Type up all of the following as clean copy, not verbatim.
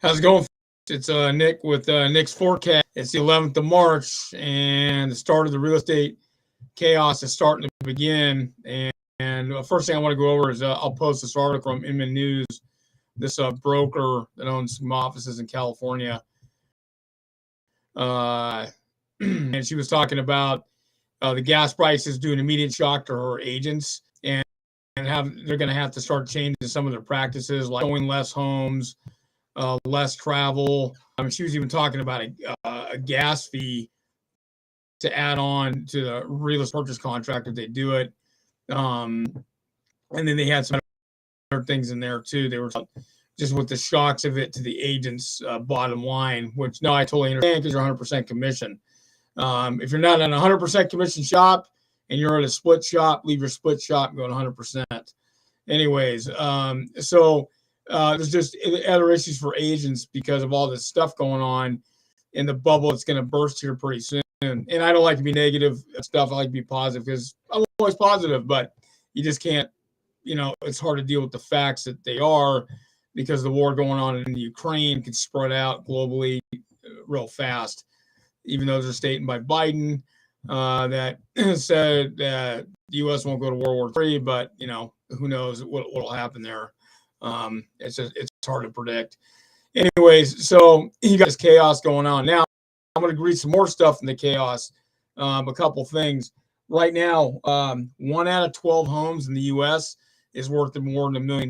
How's it going? It's Nick with Nick's Forecast. It's the 11th of March, and the start of the real estate chaos is starting to begin. And the first thing I want to go over is I'll post this article from Inman News, this broker that owns some offices in California. And she was talking about the gas prices doing immediate shock to her agents, and they're going to have to start changing some of their practices, like showing less homes, less travel. She was even talking about a gas fee to add on to the real estate purchase contract if they do it. And then they had some other things in there too. They were just with the shocks of it to the agent's bottom line, which no, I totally understand because you're 100% commission. If you're not in a 100% commission shop and you're at a split shop, leave your split shop and go to 100%. Anyways, so there's just other issues for agents because of all this stuff going on in the bubble. It's going to burst here pretty soon. And I don't like to be negative stuff. I like to be positive because I'm always positive, but you just can't, it's hard to deal with the facts that they are because the war going on in the Ukraine can spread out globally real fast. Even though there's a statement by Biden that said that the U.S. won't go to World War III, but, who knows what will happen there. It's hard to predict. Anyways, so you got this chaos going on. Now, I'm going to read some more stuff in the chaos, a couple things. Right now, 1 out of 12 homes in the U.S. is worth more than $1 million.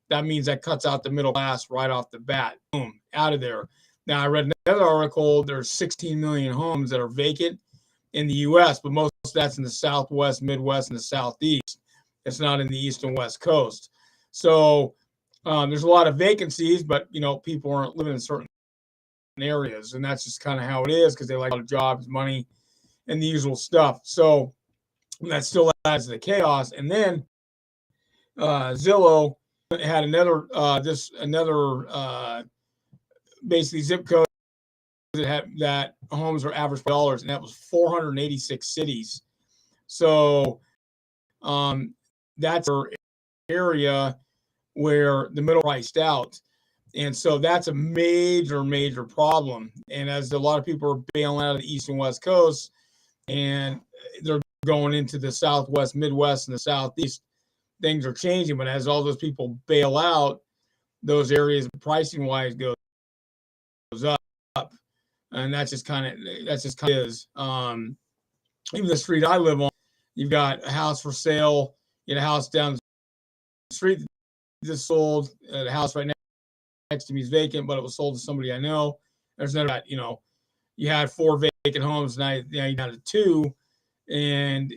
That means that cuts out the middle class right off the bat. Boom, out of there. Now, I read another article. There's 16 million homes that are vacant in the U.S., but most of that's in the Southwest, Midwest, and the Southeast. It's not in the East and West Coast. So there's a lot of vacancies, but, people aren't living in certain areas, and that's just kind of how it is because they like a lot of jobs, money, and the usual stuff. So that still adds to the chaos. And then Zillow had another basically zip code that homes are average dollars, and that was 486 cities. So that's an area where the middle priced out. And so that's a major, major problem. And as a lot of people are bailing out of the East and West Coast, and they're going into the Southwest, Midwest, and the Southeast, things are changing. But as all those people bail out, those areas pricing-wise goes up. And that's just kind of is. Even the street I live on, you've got a house for sale. You get a house down the street that just sold. The house right next to me is vacant, but it was sold to somebody I know. There's another, you had 4 vacant homes, now you down to 2, and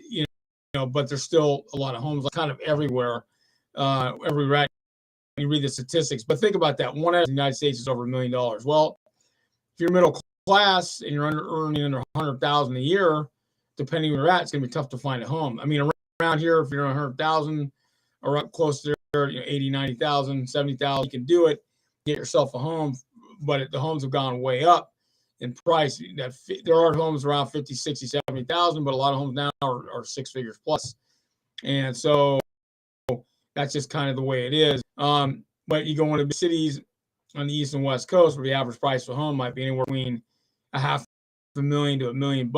but there's still a lot of homes kind of everywhere. Everywhere you read the statistics, but think about that. 1 out of the United States is over $1 million. Well, if you're middle class and you're earning under 100,000 a year, depending where you're at, it's going to be tough to find a home. I mean, around here, if you're 100,000 or up close to there, 80, 90,000, 70,000, you can do it, get yourself a home. But the homes have gone way up in price. There are homes around 50, 60, 70,000, but a lot of homes now are 6 figures plus. And so that's just kind of the way it is. But you go into big cities on the East and West Coast where the average price for a home might be anywhere between $500,000 to $1 million.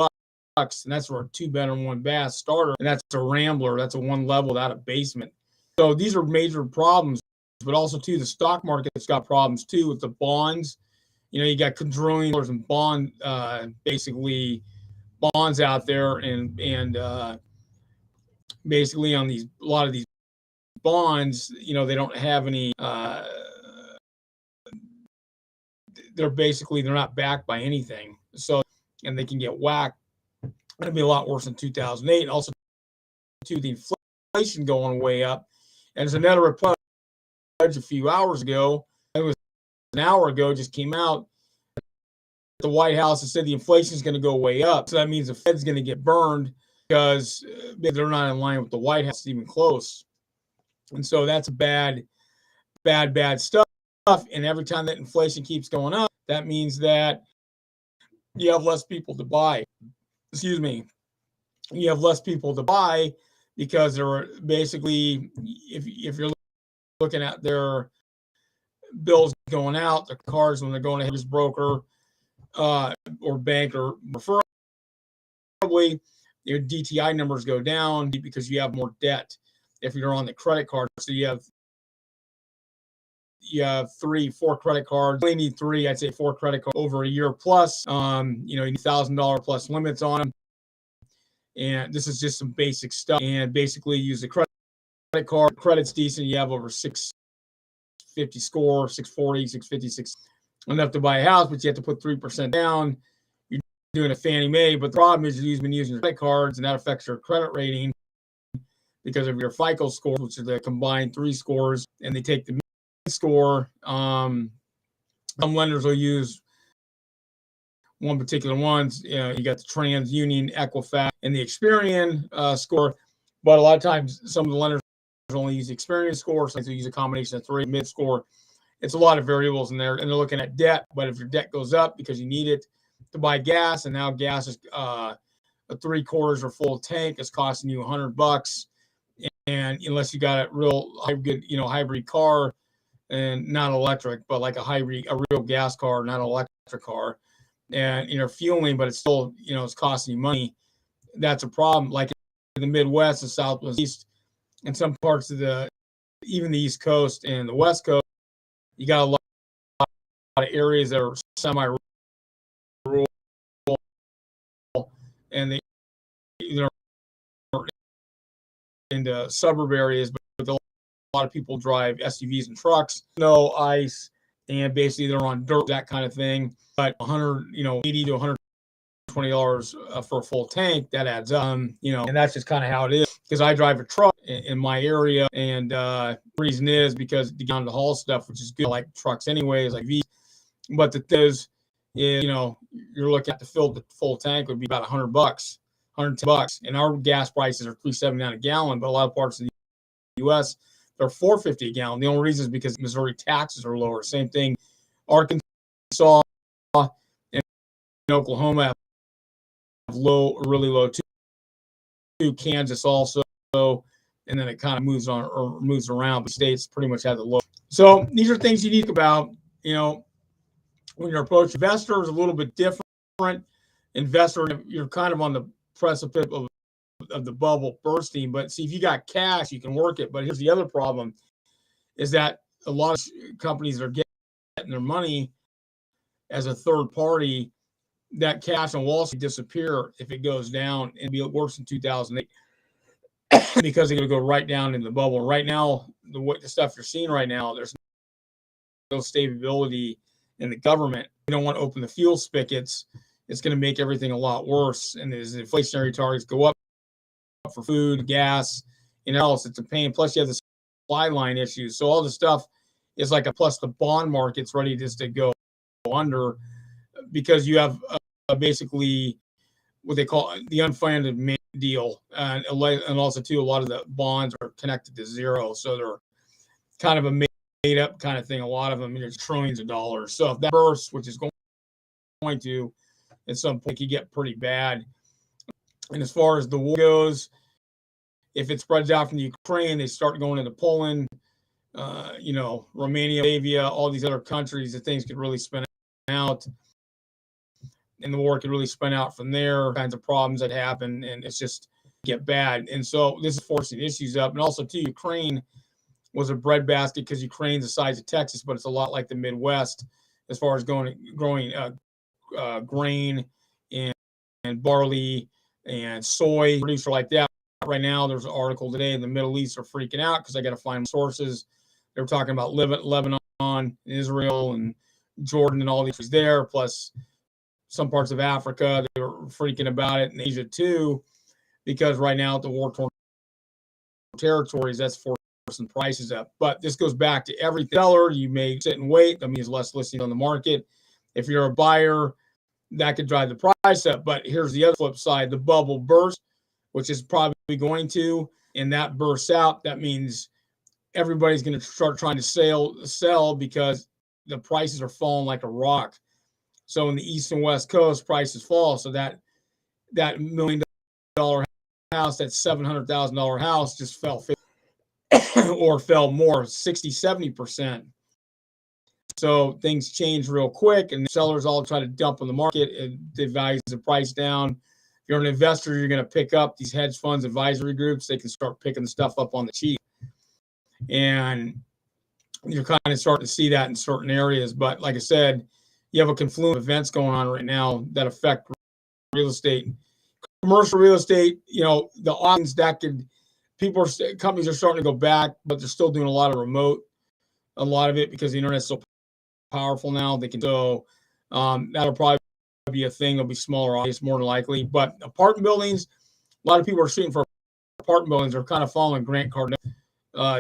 And that's for a 2-bedroom, 1-bath starter. And that's a rambler. That's a 1 level without a basement. So these are major problems. But also, too, the stock market's got problems, too, with the bonds. You got quadrillion dollars in basically bonds out there. And basically on a lot of these bonds, they don't have any, they're not backed by anything. So, and they can get whacked. It'll be a lot worse than 2008. And also, too, the inflation going way up. And there's another report a few hours ago, it was an hour ago, just came out. The White House has said the inflation is going to go way up. So that means the Fed's going to get burned because they're not in line with the White House even close. And so that's bad stuff. And every time that inflation keeps going up, that means that you have less people to buy. You have less people to buy because they're basically, if you're looking at their bills going out, the cards when they're going to his broker or bank, or preferably your DTI numbers go down because you have more debt if you're on the credit card. So you have 3, 4 credit cards. You only need 3, I'd say 4 credit cards over a year plus. You need $1,000 plus limits on them. And this is just some basic stuff. And basically use the credit card. Credit's decent. You have over 650 score, 640, 650, enough to buy a house, but you have to put 3% down. You're doing a Fannie Mae, but the problem is you've been using your credit cards, and that affects your credit rating because of your FICO score, which are the combined 3 scores, and they take the score. Some lenders will use one particular ones. You got the TransUnion, Equifax, and the Experian score. But a lot of times, some of the lenders only use the Experian score. So they use a combination of 3 mid score. It's a lot of variables in there, and they're looking at debt. But if your debt goes up because you need it to buy gas, and now gas is a 3/4 or full tank, is costing you $100. And unless you got a real hybrid car, and not electric, but like a real gas car, not an electric car, and fueling, but it's still it's costing you money. That's a problem. Like in the Midwest, the Southwest, and some parts of even the East Coast and the West Coast, you got a lot of areas that are semi-rural, and they into suburb areas, but a lot of people drive SUVs and trucks, snow, ice, and basically they're on dirt, that kind of thing. But $80 to $120 for a full tank, that adds up. And that's just kind of how it is. Because I drive a truck in my area, and the reason is because to get on the haul stuff, which is good, I like trucks anyways, like V. But the thing is, you're looking at to fill the full tank would be about $100, $110, and our gas prices are $3.79 a gallon. But a lot of parts of the U.S. they're $4.50 a gallon. The only reason is because Missouri taxes are lower. Same thing, Arkansas and Oklahoma have really low too. Kansas also, and then it kind of moves around. But states pretty much have the low. So these are things you need to think about. When you're approaching investors, a little bit different. Investor, you're kind of on the precipice of the bubble bursting. But see, if you got cash, you can work it. But here's the other problem: is that a lot of companies are getting their money as a third party. That cash on Wall Street disappear if it goes down, and be worse in 2008 because they're going to go right down in the bubble. Right now, the stuff you're seeing right now, there's no stability in the government. You don't want to open the fuel spigots. It's going to make everything a lot worse. And as inflationary targets go up for food, gas, else, it's a pain. Plus, you have the supply line issues. So all the stuff is like plus the bond market's ready just to go under because you have basically what they call the unfunded deal. And also, too, a lot of the bonds are connected to zero. So they're kind of a made up kind of thing. A lot of them, it's trillions of dollars. So if that bursts, which is going to, at some point, you get pretty bad. And as far as the war goes, if it spreads out from the Ukraine, they start going into Poland, Romania, Moldavia, all these other countries, that things could really spin out. And the war could really spin out from there, kinds of problems that happen, and it's just get bad. And so this is forcing issues up. And also, too, Ukraine was a breadbasket because Ukraine's the size of Texas, but it's a lot like the Midwest as far as growing grain and barley and soy, producer like that. Right now, there's an article today in the Middle East are freaking out because I got to find sources. They were talking about Lebanon, Israel, and Jordan and all these there, plus some parts of Africa. They were freaking about it in Asia too, because right now the war-torn territories, that's forcing prices up. But this goes back to every seller. You may sit and wait. That means less listings on the market. If you're a buyer, that could drive the price up. But here's the other flip side: the bubble burst, which is probably going to, and that bursts out. That means everybody's going to start trying to sell because the prices are falling like a rock. So in the East and West Coast, prices fall. So that $1 million house, that $700,000 house just fell or fell more, 60, 70%. So things change real quick, and sellers all try to dump on the market. It values the price down. If you're an investor, you're going to pick up these hedge funds, advisory groups. They can start picking the stuff up on the cheap, and you're kind of starting to see that in certain areas. But like I said, you have a confluence of events going on right now that affect real estate, commercial real estate. The options that companies are starting to go back, but they're still doing a lot of remote, a lot of it because the internet's so powerful now. That'll probably be a thing. It'll be smaller audience more than likely. But apartment buildings, a lot of people are shooting for apartment buildings. Are kind of following Grant Cardone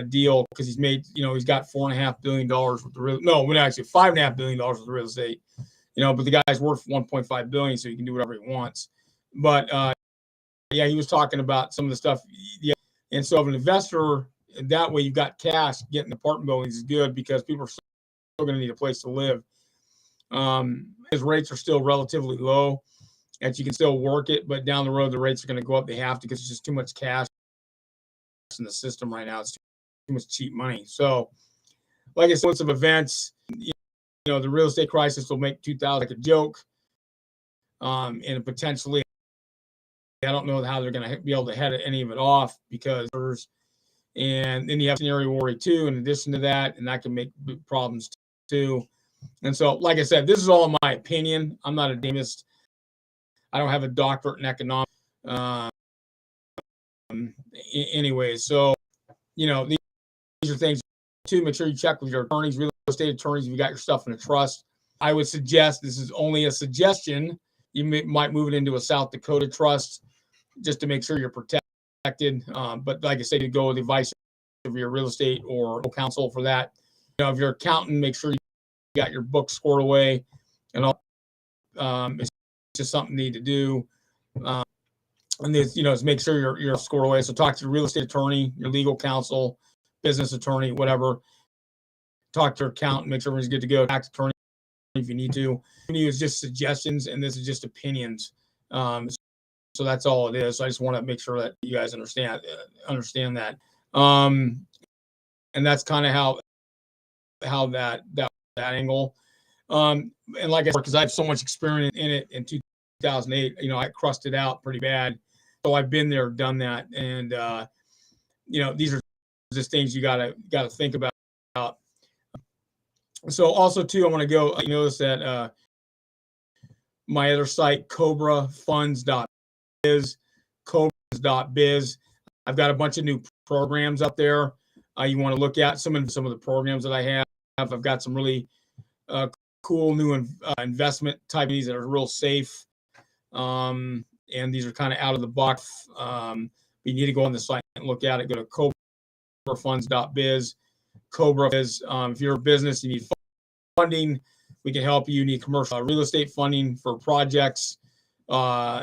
deal because he's made, he's got $4.5 billion with actually $5.5 billion with real estate. But the guy's worth $1.5 billion, so he can do whatever he wants. But yeah, he was talking about some of the stuff. Yeah, and so if an investor, that way you've got cash, getting apartment buildings is good because people are still going to need a place to live. His rates are still relatively low, and you can still work it, but down the road the rates are going to go up. They have to because it's just too much cash in the system right now. It's too much cheap money. So, like I said, some events, the real estate crisis will make 2000 like a joke, and potentially, I don't know how they're going to be able to head any of it off because and then you have scenario worry too, in addition to that, and that can make big problems too. And so, like I said, this is all my opinion. I'm not a economist. I don't have a doctorate in economics. Anyway, so, these are things to make sure you check with your attorneys, real estate attorneys, if you got your stuff in a trust. I would suggest, this is only a suggestion, you might move it into a South Dakota trust just to make sure you're protected. But like I said, you go with the advice of your real estate or counsel for that. If you're an accountant, make sure you got your books squared away and all. It's just something you need to do. And this, is make sure you're squared away. So talk to your real estate attorney, your legal counsel, business attorney, whatever. Talk to your accountant, make sure everything's good to go. Tax attorney if you need to. It's just suggestions, and this is just opinions. So that's all it is. So I just want to make sure that you guys understand that. And that's kind of how that angle. And like I said, because I have so much experience in it in 2008, I crushed it out pretty bad. So I've been there, done that, and these are just things you gotta think about. So also too, I want to go. You notice that my other site, cobrafunds.biz, cobras.biz. I've got a bunch of new programs up there. You want to look at some of the programs that I have. I've got some really cool new investment type of these that are real safe. And these are kind of out of the box. You need to go on the site and look at it. Go to cobrafunds.biz. Cobra is, if you're a business, you need funding, we can help you. You need commercial real estate funding for projects,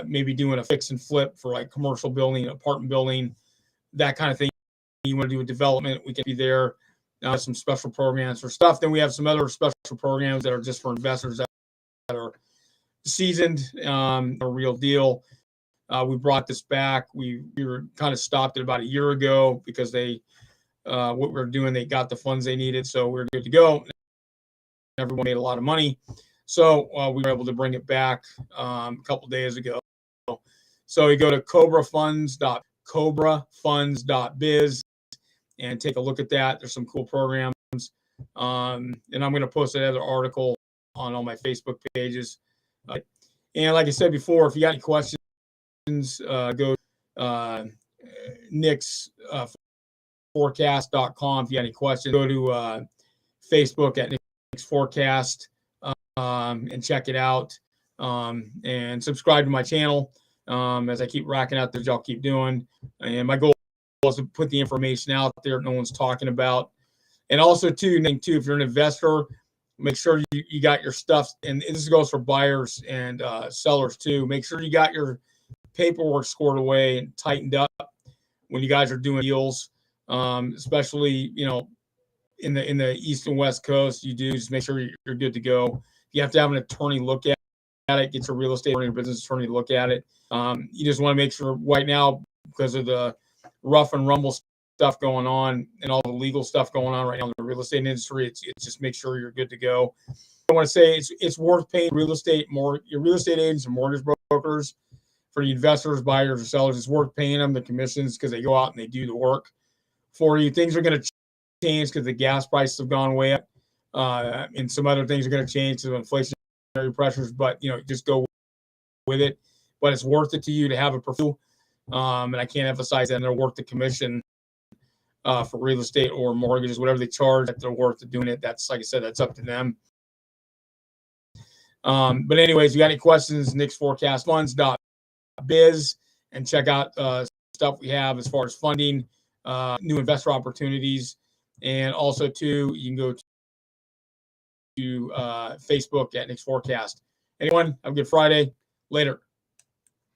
maybe doing a fix and flip for like commercial building, apartment building, that kind of thing. You want to do a development, we can be there. Some special programs for stuff. Then we have some other special programs that are just for investors that are seasoned, a real deal. We brought this back. We were kind of stopped it about a year ago because what we're doing, they got the funds they needed, so we're good to go. Everyone made a lot of money, so we were able to bring it back a couple days ago. So you go to cobrafunds.biz and take a look at that. There's some cool programs, and I'm going to post another article on all my Facebook pages. And like I said before, if you got any questions, go Nick's forecast.com. If you got any questions, go to Facebook at Nick's Forecast and check it out, and subscribe to my channel as I keep racking out the I'll keep doing. And my goal is to put the information out there no one's talking about. And also too, if you're an investor, make sure you got your stuff, and this goes for buyers and sellers too. Make sure you got your paperwork scored away and tightened up when you guys are doing deals. Especially, in the East and West Coast, you do just make sure you're good to go. You have to have an attorney look at it, get your real estate attorney or business attorney to look at it. You just want to make sure right now, because of the rough and rumble stuff going on and all the legal stuff going on right now in the real estate industry. It's just make sure you're good to go. I want to say it's worth paying your real estate agents and mortgage brokers, for the investors, buyers, or sellers. It's worth paying them the commissions because they go out and they do the work for you. Things are going to change because the gas prices have gone way up, and some other things are going to change because of inflationary pressures. But just go with it. But it's worth it to you to have a professional. And I can't emphasize that. And they're worth the commission for real estate or mortgages, whatever they charge, that they're worth doing it. That's, like I said, that's up to them. But anyways, you got any questions? nickforecastfunds.biz, and check out stuff we have as far as funding, new investor opportunities, and also too, you can go to Facebook at Nick's Forecast. Anyone, have a good Friday. Later.